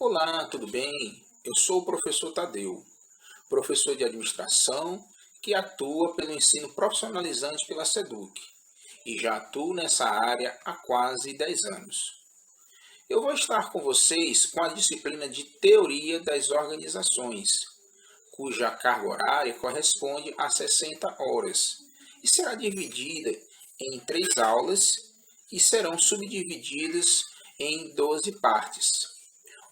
Olá, tudo bem? Eu sou o professor Tadeu, professor de administração que atua pelo ensino profissionalizante pela SEDUC e já atuo nessa área há quase 10 anos. Eu vou estar com vocês com a disciplina de Teoria das Organizações, cuja carga horária corresponde a 60 horas e será dividida em 3 aulas e serão subdivididas em 12 partes.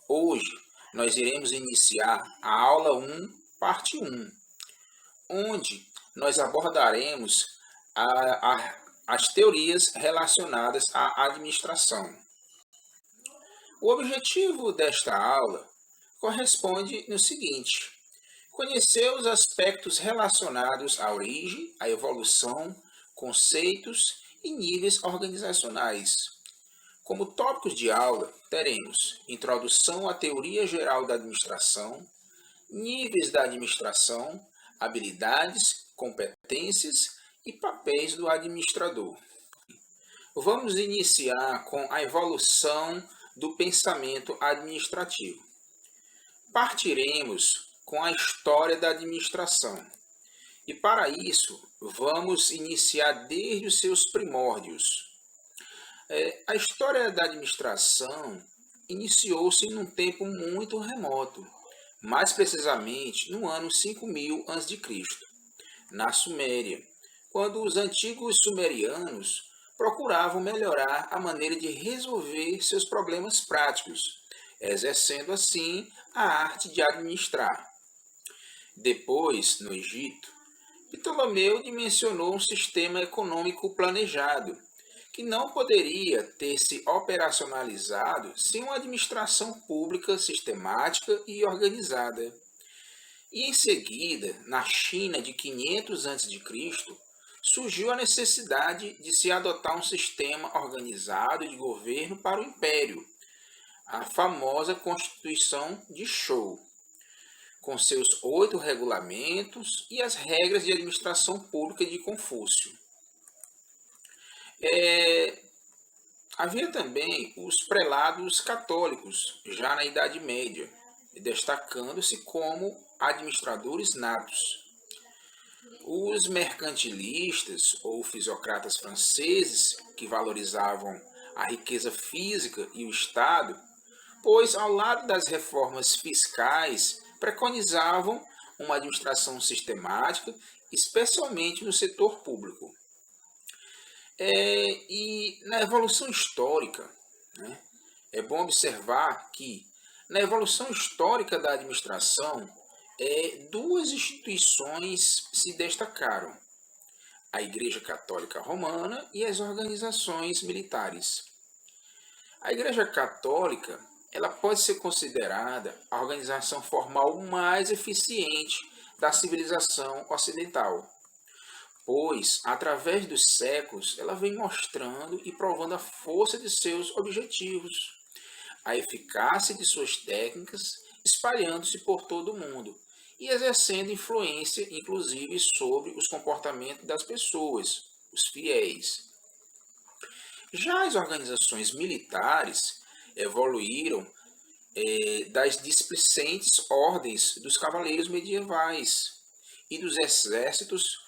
Hoje, nós iremos iniciar a aula 1, parte 1, onde nós abordaremos as teorias relacionadas à administração. O objetivo desta aula corresponde no seguinte: conhecer os aspectos relacionados à origem, à evolução, conceitos e níveis organizacionais. Como tópicos de aula, teremos introdução à teoria geral da administração, níveis da administração, habilidades, competências e papéis do administrador. Vamos iniciar com a evolução do pensamento administrativo. Partiremos com a história da administração. E para isso, vamos iniciar desde os seus primórdios. A história da administração iniciou-se num tempo muito remoto, mais precisamente no ano 5000 a.C., na Suméria, quando os antigos sumerianos procuravam melhorar a maneira de resolver seus problemas práticos, exercendo assim a arte de administrar. Depois, no Egito, Ptolomeu dimensionou um sistema econômico planejado, que não poderia ter se operacionalizado sem uma administração pública sistemática e organizada. E em seguida, na China de 500 a.C., surgiu a necessidade de se adotar um sistema organizado de governo para o império, a famosa Constituição de Zhou, com seus 8 regulamentos e as regras de administração pública de Confúcio. Havia também os prelados católicos, já na Idade Média, destacando-se como administradores natos. Os mercantilistas ou fisiocratas franceses, que valorizavam a riqueza física e o Estado, pois ao lado das reformas fiscais preconizavam uma administração sistemática, especialmente no setor público. E na evolução histórica, é bom observar que na evolução histórica da administração, duas instituições se destacaram: a Igreja Católica Romana e as organizações militares. A Igreja Católica ela pode ser considerada a organização formal mais eficiente da civilização ocidental, pois, através dos séculos, ela vem mostrando e provando a força de seus objetivos, a eficácia de suas técnicas, espalhando-se por todo o mundo e exercendo influência, inclusive, sobre os comportamentos das pessoas, os fiéis. Já as organizações militares evoluíram das displicentes ordens dos cavaleiros medievais e dos exércitos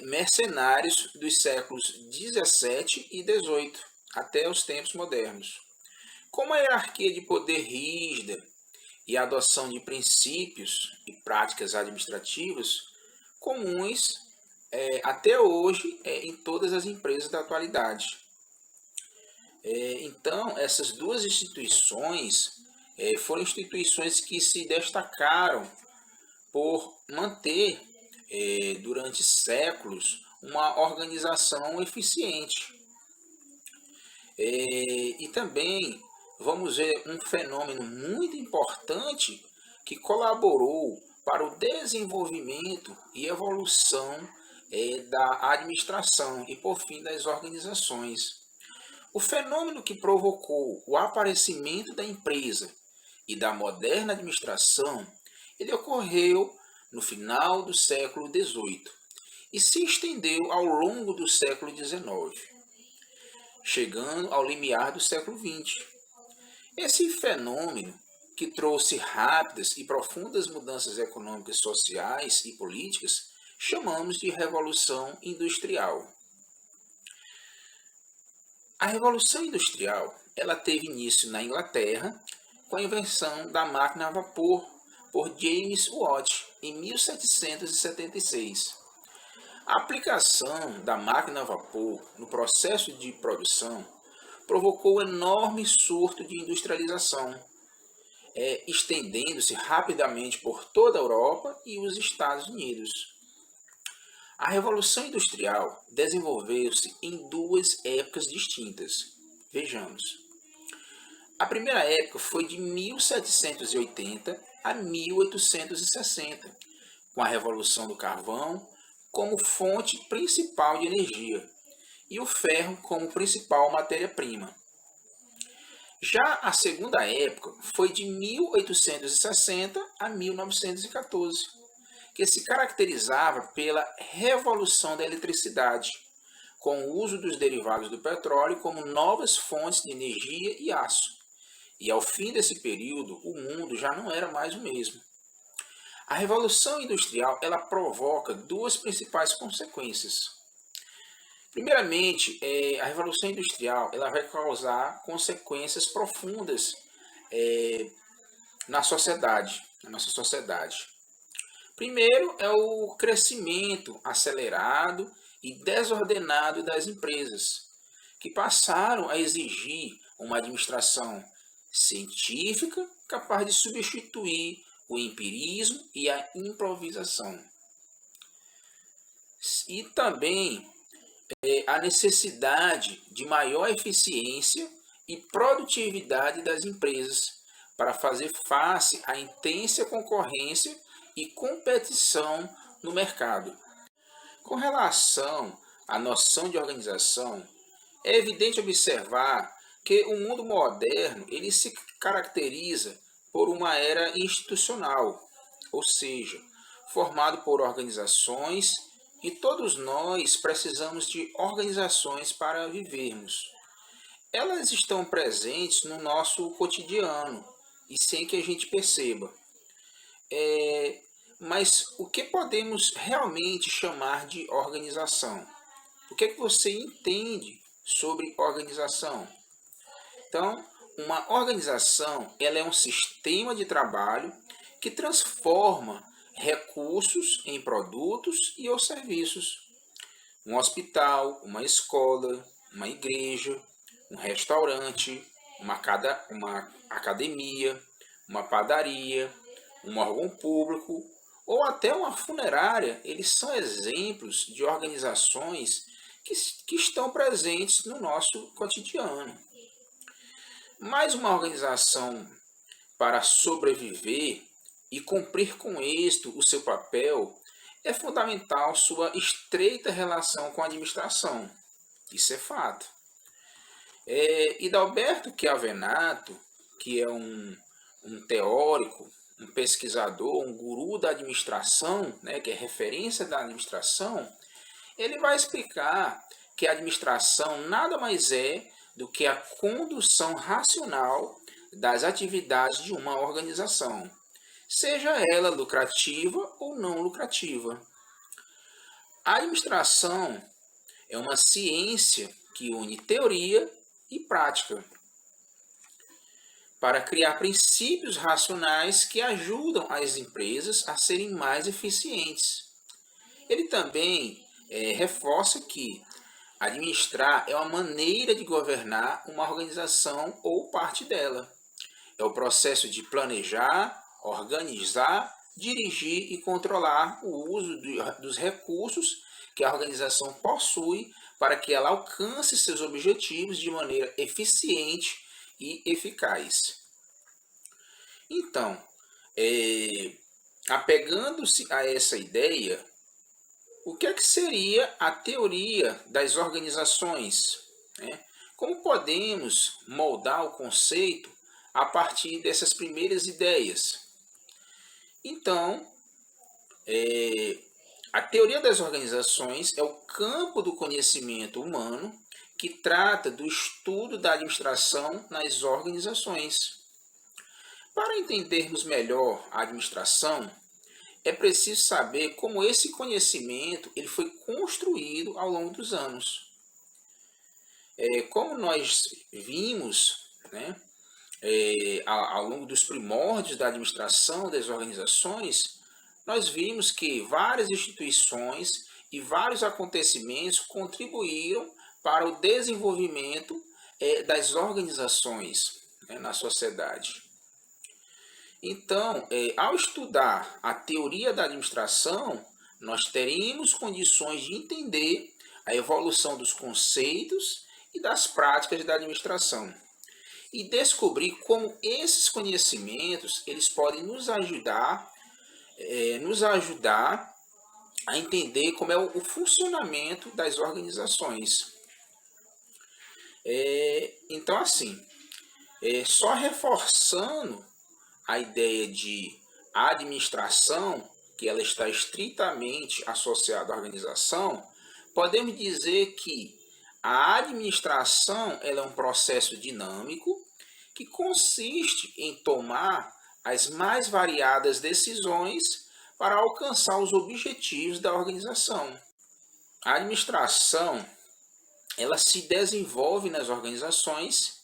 mercenários dos séculos 17 e 18 até os tempos modernos. Com uma hierarquia de poder rígida e a adoção de princípios e práticas administrativas comuns até hoje em todas as empresas da atualidade. Então, essas duas instituições foram instituições que se destacaram por manter durante séculos uma organização eficiente. E também vamos ver um fenômeno muito importante que colaborou para o desenvolvimento e evolução da administração e, por fim, das organizações. O fenômeno que provocou o aparecimento da empresa e da moderna administração, ele ocorreu no final do século XVIII e se estendeu ao longo do século XIX, chegando ao limiar do século XX. Esse fenômeno que trouxe rápidas e profundas mudanças econômicas, sociais e políticas, chamamos de Revolução Industrial. A Revolução Industrial ela teve início na Inglaterra com a invenção da máquina a vapor por James Watt em 1776. A aplicação da máquina a vapor no processo de produção provocou um enorme surto de industrialização, estendendo-se rapidamente por toda a Europa e os Estados Unidos. A Revolução Industrial desenvolveu-se em duas épocas distintas. Vejamos. A primeira época foi de 1780 a 1860, com a Revolução do Carvão como fonte principal de energia e o ferro como principal matéria-prima. Já a segunda época foi de 1860 a 1914, que se caracterizava pela revolução da eletricidade, com o uso dos derivados do petróleo como novas fontes de energia e aço. E ao fim desse período, o mundo já não era mais o mesmo. A Revolução Industrial ela provoca duas principais consequências. Primeiramente, a Revolução Industrial ela vai causar consequências profundas na sociedade, na nossa sociedade. Primeiro é o crescimento acelerado e desordenado das empresas, que passaram a exigir uma administração científica capaz de substituir o empirismo e a improvisação. E também a necessidade de maior eficiência e produtividade das empresas para fazer face à intensa concorrência e competição no mercado. Com relação à noção de organização, é evidente observar que o mundo moderno ele se caracteriza por uma era institucional, ou seja, formado por organizações, e todos nós precisamos de organizações para vivermos. Elas estão presentes no nosso cotidiano e sem que a gente perceba. Mas o que podemos realmente chamar de organização? O que é que você entende sobre organização? Então, uma organização ela é um sistema de trabalho que transforma recursos em produtos e ou serviços. Um hospital, uma escola, uma igreja, um restaurante, uma academia, uma padaria, um órgão público ou até uma funerária, eles são exemplos de organizações que estão presentes no nosso cotidiano. Mas uma organização, para sobreviver e cumprir com êxito o seu papel, é fundamental sua estreita relação com a administração. Isso é fato. Hidalberto Chiavenato, que é um teórico, um pesquisador, um guru da administração, né, que é referência da administração, ele vai explicar que a administração nada mais é do que a condução racional das atividades de uma organização, seja ela lucrativa ou não lucrativa. A administração é uma ciência que une teoria e prática para criar princípios racionais que ajudam as empresas a serem mais eficientes. Ele também reforça que administrar é uma maneira de governar uma organização ou parte dela. É o processo de planejar, organizar, dirigir e controlar o uso dos recursos que a organização possui para que ela alcance seus objetivos de maneira eficiente e eficaz. Então, apegando-se a essa ideia, o que é que seria a teoria das organizações? Né? Como podemos moldar o conceito a partir dessas primeiras ideias? Então, a teoria das organizações é o campo do conhecimento humano que trata do estudo da administração nas organizações. para entendermos melhor a administração, é preciso saber como esse conhecimento ele foi construído ao longo dos anos. Como nós vimos, né, ao longo dos primórdios da administração das organizações, nós vimos que várias instituições e vários acontecimentos contribuíram para o desenvolvimento das organizações, né, na sociedade. Então, ao estudar a teoria da administração, nós teríamos condições de entender a evolução dos conceitos e das práticas da administração e descobrir como esses conhecimentos eles podem nos ajudar a entender como é o funcionamento das organizações. Então, assim, só reforçando a ideia de administração, que ela está estritamente associada à organização, podemos dizer que a administração ela é um processo dinâmico que consiste em tomar as mais variadas decisões para alcançar os objetivos da organização. A administração ela se desenvolve nas organizações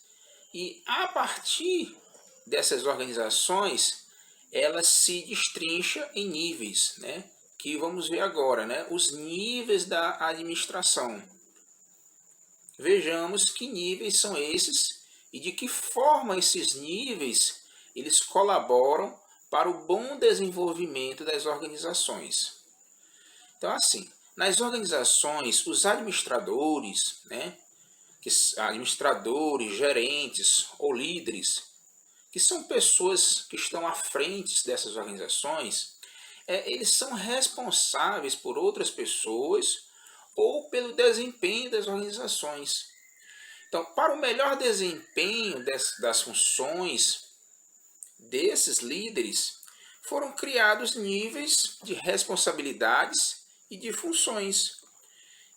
e a partir dessas organizações ela se destrincha em níveis, né? Que vamos ver agora, né? Os níveis da administração. Vejamos que níveis são esses e de que forma esses níveis eles colaboram para o bom desenvolvimento das organizações. Então, assim, nas organizações, os administradores, né, administradores, gerentes ou líderes, que são pessoas que estão à frente dessas organizações, eles são responsáveis por outras pessoas ou pelo desempenho das organizações. Então, para o melhor desempenho das funções desses líderes, foram criados níveis de responsabilidades e de funções.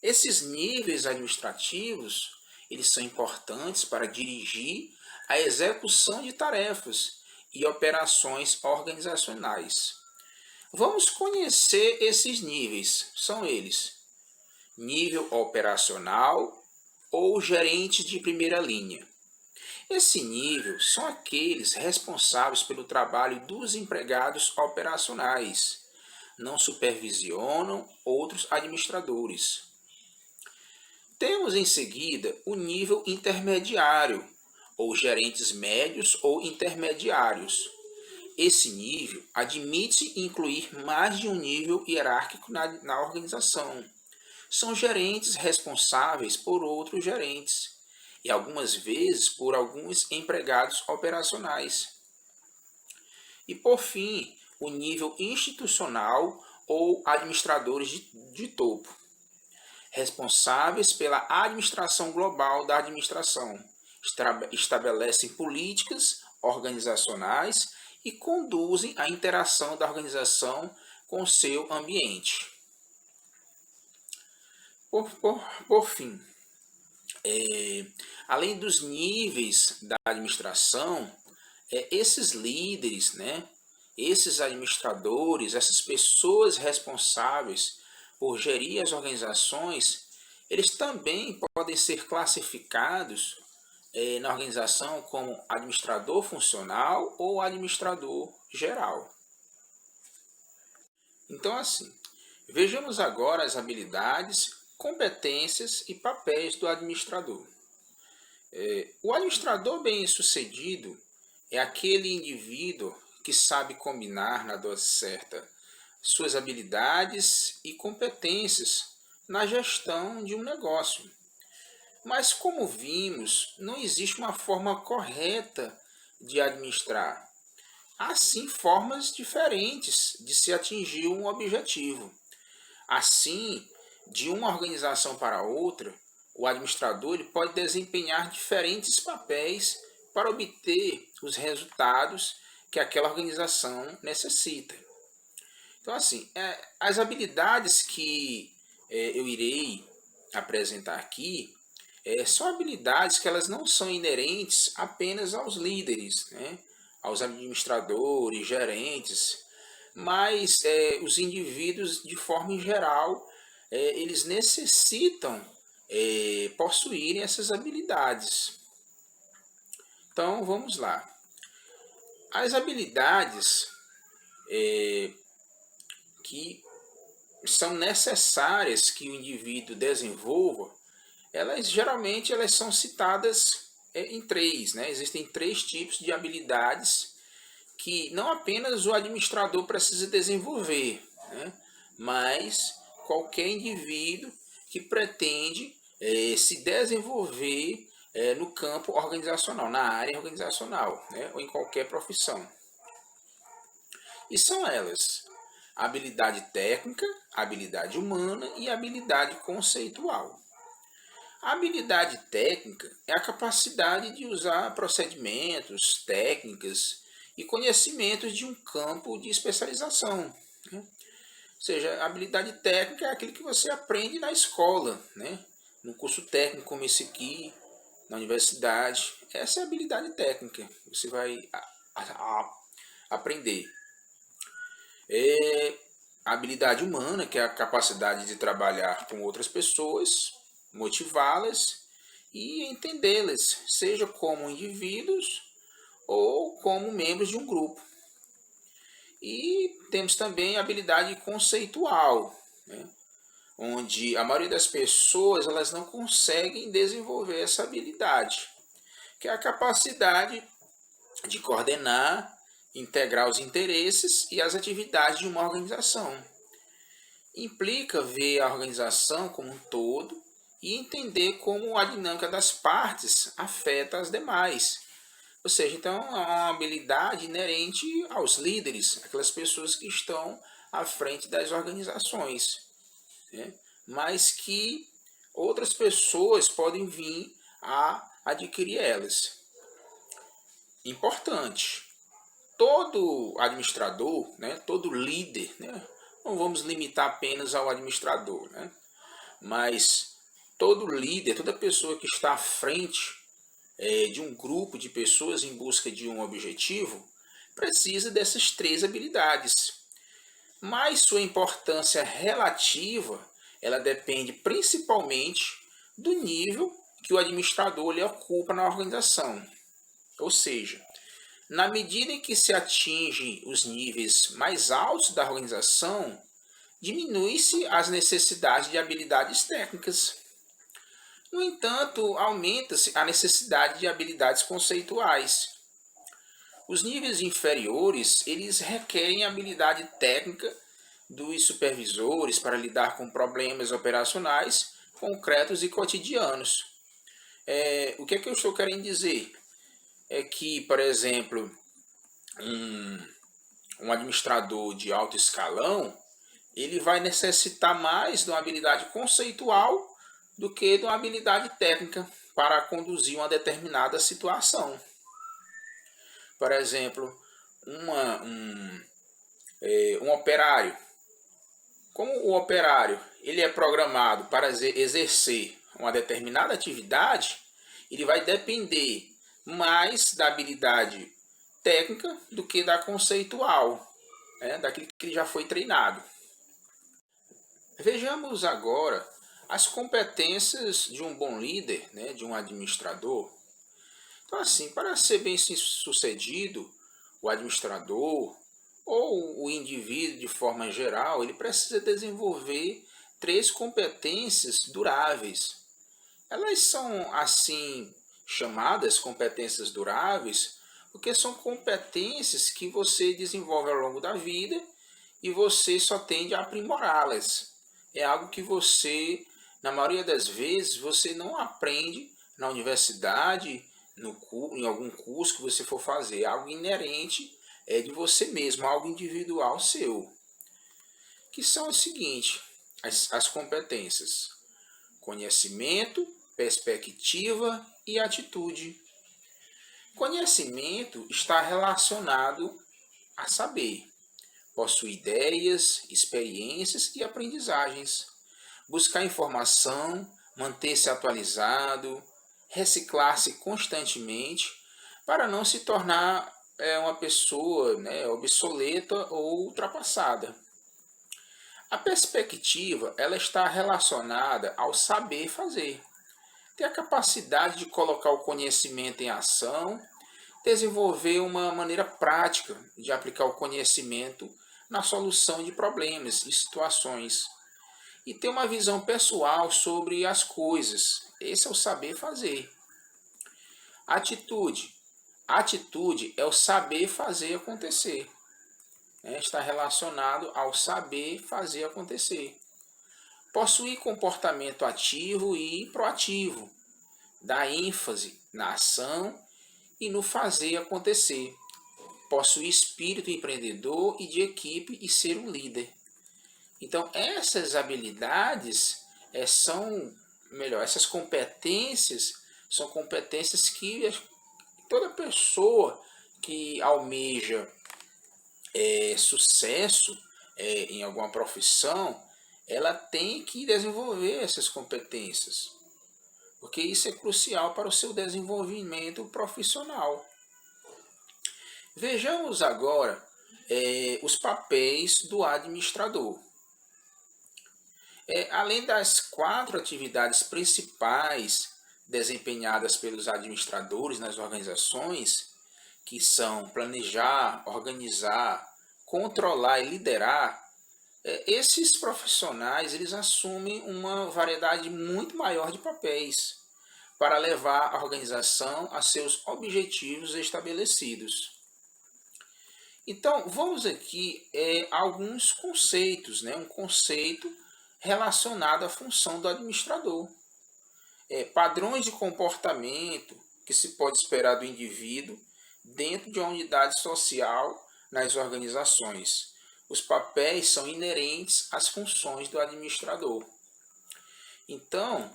Esses níveis administrativos, eles são importantes para dirigir a execução de tarefas e operações organizacionais. Vamos conhecer esses níveis. São eles: nível operacional ou gerente de primeira linha. Esse nível são aqueles responsáveis pelo trabalho dos empregados operacionais. Não supervisionam outros administradores. Temos em seguida o nível intermediário, ou gerentes médios ou intermediários. Esse nível admite incluir mais de um nível hierárquico na organização. São gerentes responsáveis por outros gerentes e algumas vezes por alguns empregados operacionais. E por fim, o nível institucional ou administradores de topo, responsáveis pela administração global da administração, estabelecem políticas organizacionais e conduzem a interação da organização com o seu ambiente. Por fim, além dos níveis da administração, esses líderes, né, esses administradores, essas pessoas responsáveis por gerir as organizações, eles também podem ser classificados na organização como administrador funcional ou administrador geral. Então, assim, vejamos agora as habilidades, competências e papéis do administrador. O administrador bem-sucedido é aquele indivíduo que sabe combinar na dose certa suas habilidades e competências na gestão de um negócio. Mas, como vimos, não existe uma forma correta de administrar. Há sim formas diferentes de se atingir um objetivo. Assim, de uma organização para outra, o administrador ele pode desempenhar diferentes papéis para obter os resultados que aquela organização necessita. Então, assim, as habilidades que eu irei apresentar aqui são habilidades que elas não são inerentes apenas aos líderes, né? aos administradores, gerentes, mas os indivíduos, de forma em geral, eles necessitam possuírem essas habilidades. Então, vamos lá. As habilidades que são necessárias que o indivíduo desenvolva, geralmente elas são citadas em três, né? Existem três tipos de habilidades que não apenas o administrador precisa desenvolver, né? Mas qualquer indivíduo que pretende se desenvolver no campo organizacional, na área organizacional, né? Ou em qualquer profissão. E são elas: habilidade técnica, habilidade humana e habilidade conceitual. A habilidade técnica é a capacidade de usar procedimentos, técnicas e conhecimentos de um campo de especialização, né? Ou seja, a habilidade técnica é aquilo que você aprende na escola, né? No curso técnico como esse aqui, na universidade. Essa é a habilidade técnica que você vai aprender. A habilidade humana, que é a capacidade de trabalhar com outras pessoas, motivá-las e entendê-las, seja como indivíduos ou como membros de um grupo. E temos também a habilidade conceitual, né? Onde a maioria das pessoas elas não conseguem desenvolver essa habilidade, que é a capacidade de coordenar, integrar os interesses e as atividades de uma organização. Implica ver a organização como um todo e entender como a dinâmica das partes afeta as demais. Ou seja, então é uma habilidade inerente aos líderes, aquelas pessoas que estão à frente das organizações, né? Mas que outras pessoas podem vir a adquirir elas. Importante: todo administrador, né, todo líder, né, não vamos limitar apenas ao administrador, né, mas todo líder, toda pessoa que está à frente de um grupo de pessoas em busca de um objetivo, precisa dessas três habilidades. Mas sua importância relativa, ela depende principalmente do nível que o administrador lhe ocupa na organização. Ou seja, na medida em que se atinge os níveis mais altos da organização, diminui-se as necessidades de habilidades técnicas. No entanto, aumenta-se a necessidade de habilidades conceituais. Os níveis inferiores, eles requerem habilidade técnica dos supervisores para lidar com problemas operacionais concretos e cotidianos. O que é que eu estou querendo dizer? É que, por exemplo, um administrador de alto escalão, ele vai necessitar mais de uma habilidade conceitual do que de uma habilidade técnica para conduzir uma determinada situação. Por exemplo, um operário. Como o operário ele é programado para exercer uma determinada atividade, ele vai depender mais da habilidade técnica do que da conceitual, né, daquilo que ele já foi treinado. Vejamos agora as competências de um bom líder, né, de um administrador. Então, assim, para ser bem sucedido, o administrador ou o indivíduo de forma geral, ele precisa desenvolver três competências duráveis. Elas são, assim, chamadas competências duráveis porque são competências que você desenvolve ao longo da vida e você só tende a aprimorá-las. É algo que você, na maioria das vezes, você não aprende na universidade, em algum curso que você for fazer. É algo inerente de você mesmo, algo individual seu. Que são os seguintes, as competências: conhecimento, perspectiva e atitude. Conhecimento está relacionado a saber. Possui ideias, experiências e aprendizagens. Buscar informação, manter-se atualizado, reciclar-se constantemente para não se tornar é uma pessoa, né, obsoleta ou ultrapassada. A perspectiva, ela está relacionada ao saber fazer. Ter a capacidade de colocar o conhecimento em ação, desenvolver uma maneira prática de aplicar o conhecimento na solução de problemas e situações, e ter uma visão pessoal sobre as coisas. Esse é o saber fazer. Atitude. Atitude é o saber fazer acontecer. Está relacionado ao saber fazer acontecer. Possuir comportamento ativo e proativo. Dá ênfase na ação e no fazer acontecer. Possuir espírito empreendedor e de equipe e ser um líder. Então, essas habilidades essas competências são competências que toda pessoa que almeja sucesso em alguma profissão, ela tem que desenvolver essas competências, porque isso é crucial para o seu desenvolvimento profissional. Vejamos agora os papéis do administrador. Além das 4 atividades principais desempenhadas pelos administradores nas organizações, que são planejar, organizar, controlar e liderar, esses profissionais eles assumem uma variedade muito maior de papéis para levar a organização a seus objetivos estabelecidos. Então, vamos aqui alguns conceitos, né? Um conceito relacionado à função do administrador. Padrões de comportamento que se pode esperar do indivíduo dentro de uma unidade social nas organizações. Os papéis são inerentes às funções do administrador. Então,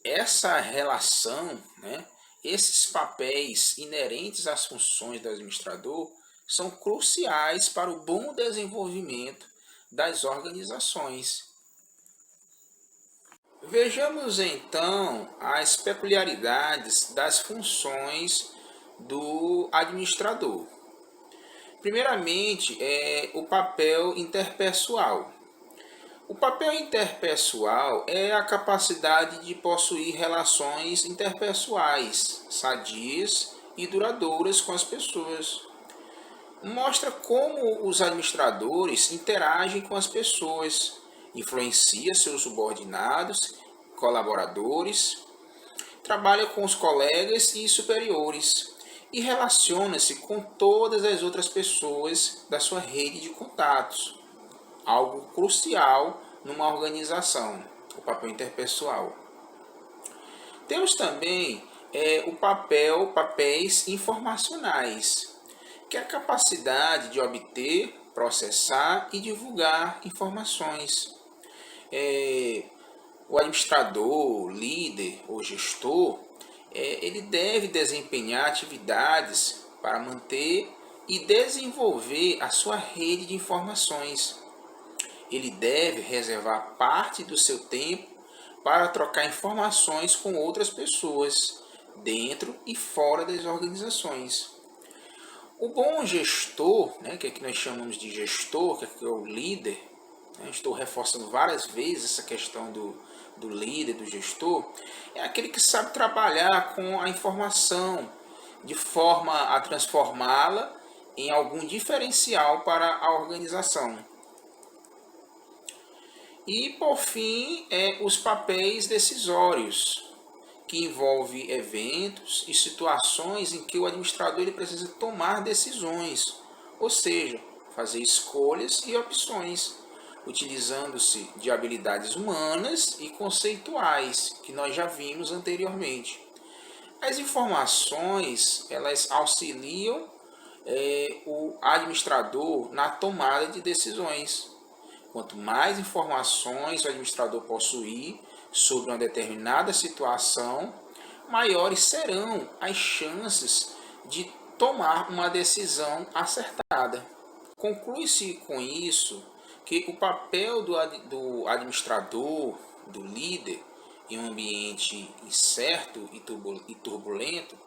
essa relação, né, esses papéis inerentes às funções do administrador são cruciais para o bom desenvolvimento das organizações. Vejamos então as peculiaridades das funções do administrador. Primeiramente, o papel interpessoal. O papel interpessoal é a capacidade de possuir relações interpessoais, sadias e duradouras com as pessoas. Mostra como os administradores interagem com as pessoas, influencia seus subordinados, colaboradores, trabalha com os colegas e superiores e relaciona-se com todas as outras pessoas da sua rede de contatos. Algo crucial numa organização, o papel interpessoal. Temos também papéis informacionais, que é a capacidade de obter, processar e divulgar informações. O administrador, líder ou gestor, ele deve desempenhar atividades para manter e desenvolver a sua rede de informações. Ele deve reservar parte do seu tempo para trocar informações com outras pessoas, dentro e fora das organizações. O bom gestor, né, que aqui nós chamamos de gestor, que é o líder, né, estou reforçando várias vezes essa questão do líder, do gestor, é aquele que sabe trabalhar com a informação de forma a transformá-la em algum diferencial para a organização. E, por fim, os papéis decisórios, que envolve eventos e situações em que o administrador ele precisa tomar decisões, ou seja, fazer escolhas e opções, utilizando-se de habilidades humanas e conceituais, que nós já vimos anteriormente. As informações, elas auxiliam o administrador na tomada de decisões. Quanto mais informações o administrador possuir sobre uma determinada situação, maiores serão as chances de tomar uma decisão acertada. Conclui-se com isso que o papel do administrador, do líder, em um ambiente incerto e turbulento,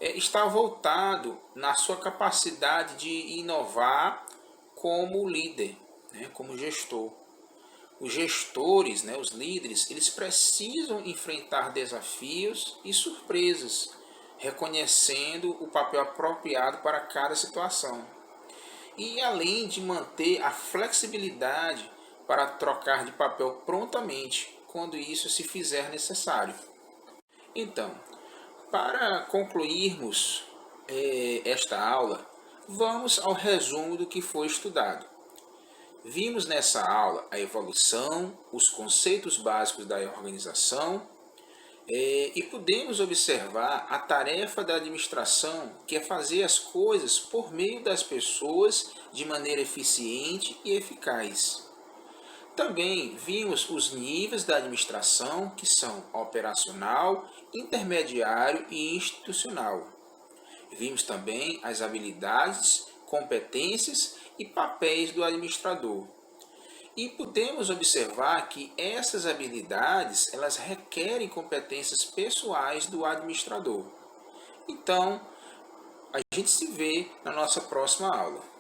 está voltado na sua capacidade de inovar como líder, né, como gestor. Os gestores, né, os líderes, eles precisam enfrentar desafios e surpresas, reconhecendo o papel apropriado para cada situação. E além de manter a flexibilidade para trocar de papel prontamente, quando isso se fizer necessário. Então, para concluirmos esta aula, vamos ao resumo do que foi estudado. Vimos nessa aula a evolução, os conceitos básicos da organização e podemos observar a tarefa da administração, que é fazer as coisas por meio das pessoas de maneira eficiente e eficaz. Também vimos os níveis da administração, que são operacional, intermediário e institucional. Vimos também as habilidades, competências e papéis do administrador. E podemos observar que essas habilidades, elas requerem competências pessoais do administrador. Então, a gente se vê na nossa próxima aula.